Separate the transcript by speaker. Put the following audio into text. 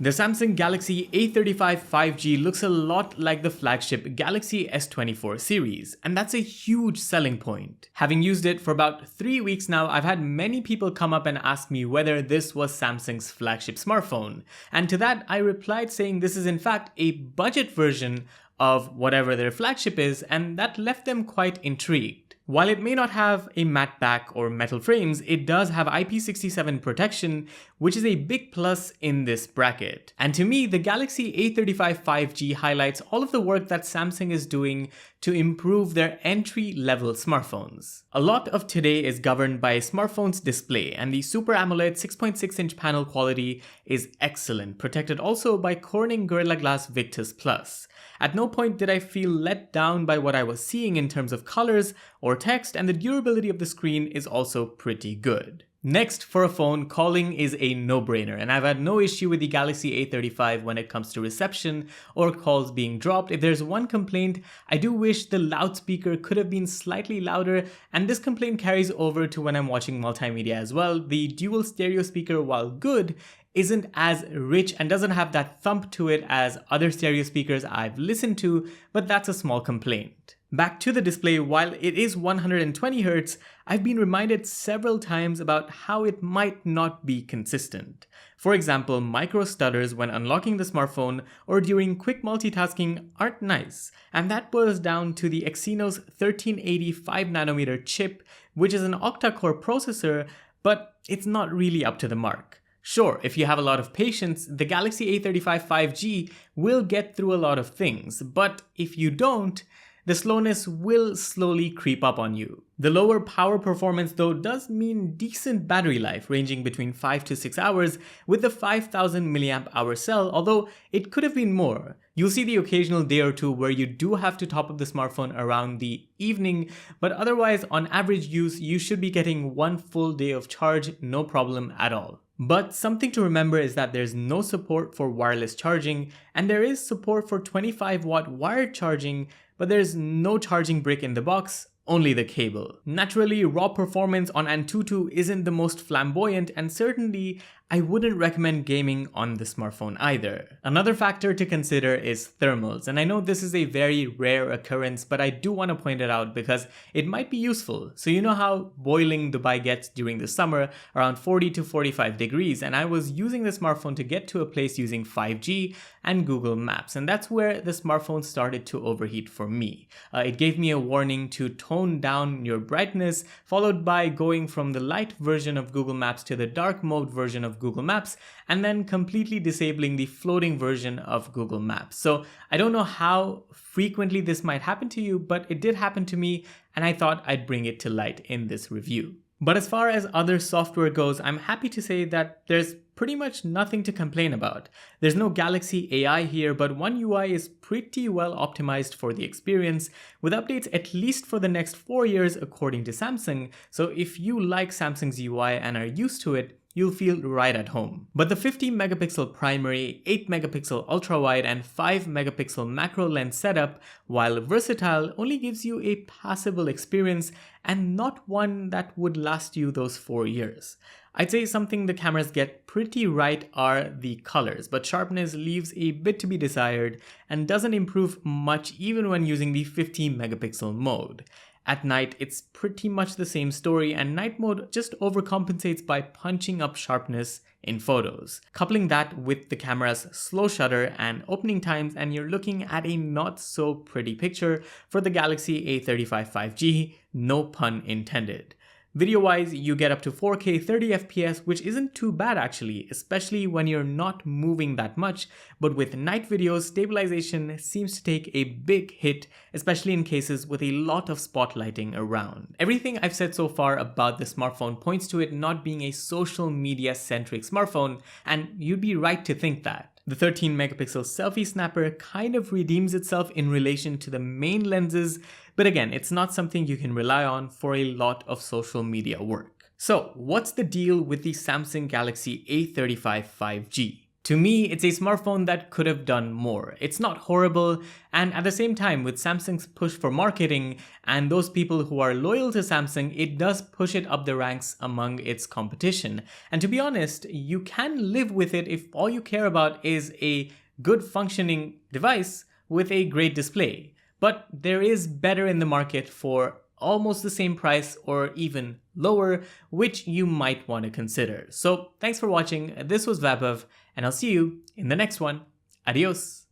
Speaker 1: The Samsung Galaxy A35 5G looks a lot like the flagship Galaxy S24 series, and that's a huge selling point. Having used it for about 3 weeks now, I've had many people come up and ask me whether this was Samsung's flagship smartphone, and to that I replied saying this is in fact a budget version of whatever their flagship is, and that left them quite intrigued. While it may not have a matte back or metal frames, it does have IP67 protection, which is a big plus in this bracket. And to me, the Galaxy A35 5G highlights all of the work that Samsung is doing to improve their entry-level smartphones. A lot of today is governed by a smartphone's display, and the Super AMOLED 6.6-inch panel quality is excellent, protected also by Corning Gorilla Glass Victus Plus. At no point did I feel let down by what I was seeing in terms of colors or text, and the durability of the screen is also pretty good. Next, for a phone, calling is a no-brainer, and I've had no issue with the Galaxy A35 when it comes to reception or calls being dropped. If there's one complaint, I do wish the loudspeaker could have been slightly louder, and this complaint carries over to when I'm watching multimedia as well. The dual stereo speaker, while good, isn't as rich and doesn't have that thump to it as other stereo speakers I've listened to, but that's a small complaint. Back to the display, while it is 120Hz, I've been reminded several times about how it might not be consistent. For example, micro stutters when unlocking the smartphone or during quick multitasking aren't nice, and that boils down to the Exynos 1380 5nm chip, which is an octa-core processor, but it's not really up to the mark. Sure, if you have a lot of patience, the Galaxy A35 5G will get through a lot of things, but if you don't, the slowness will slowly creep up on you. The lower power performance though does mean decent battery life, ranging between 5 to 6 hours with the 5000 mAh cell, although it could have been more. You'll see the occasional day or two where you do have to top up the smartphone around the evening, but otherwise on average use you should be getting 1 full day of charge, no problem at all. But something to remember is that there's no support for wireless charging, and there is support for 25-watt wired charging, but there's no charging brick in the box, only the cable. Naturally, raw performance on Antutu isn't the most flamboyant, and certainly I wouldn't recommend gaming on the smartphone either. Another factor to consider is thermals, and I know this is a very rare occurrence, but I do want to point it out because it might be useful. So you know how boiling Dubai gets during the summer, around 40 to 45 degrees, and I was using the smartphone to get to a place using 5G and Google Maps, and that's where the smartphone started to overheat for me. It gave me a warning to tone down your brightness, followed by going from the light version of Google Maps to the dark mode version of Google Maps, and then completely disabling the floating version of Google Maps. So I don't know how frequently this might happen to you, but it did happen to me, and I thought I'd bring it to light in this review. But as far as other software goes, I'm happy to say that there's pretty much nothing to complain about. There's no Galaxy AI here, but One UI is pretty well optimized for the experience, with updates at least for the next 4 years according to Samsung, so if you like Samsung's UI and are used to it, you'll feel right at home. But the 50-megapixel primary, 8-megapixel ultra-wide, and 5-megapixel macro lens setup, while versatile, only gives you a passable experience and not one that would last you those 4 years. I'd say something the cameras get pretty right are the colors, but sharpness leaves a bit to be desired and doesn't improve much even when using the 50-megapixel mode. At night, it's pretty much the same story, and night mode just overcompensates by punching up sharpness in photos. Coupling that with the camera's slow shutter and opening times, and you're looking at a not so pretty picture for the Galaxy A35 5G, no pun intended. Video-wise, you get up to 4K 30fps, which isn't too bad actually, especially when you're not moving that much, but with night videos, stabilization seems to take a big hit, especially in cases with a lot of spotlighting around. Everything I've said so far about the smartphone points to it not being a social media-centric smartphone, and you'd be right to think that. The 13-megapixel selfie snapper kind of redeems itself in relation to the main lenses, but again, it's not something you can rely on for a lot of social media work. So, what's the deal with the Samsung Galaxy A35 5G? To me, it's a smartphone that could have done more. It's not horrible, and at the same time, with Samsung's push for marketing and those people who are loyal to Samsung, it does push it up the ranks among its competition. And to be honest, you can live with it if all you care about is a good functioning device with a great display. But there is better in the market for almost the same price or even lower, which you might want to consider. So thanks for watching. This was Vaibhav, and I'll see you in the next one. Adios.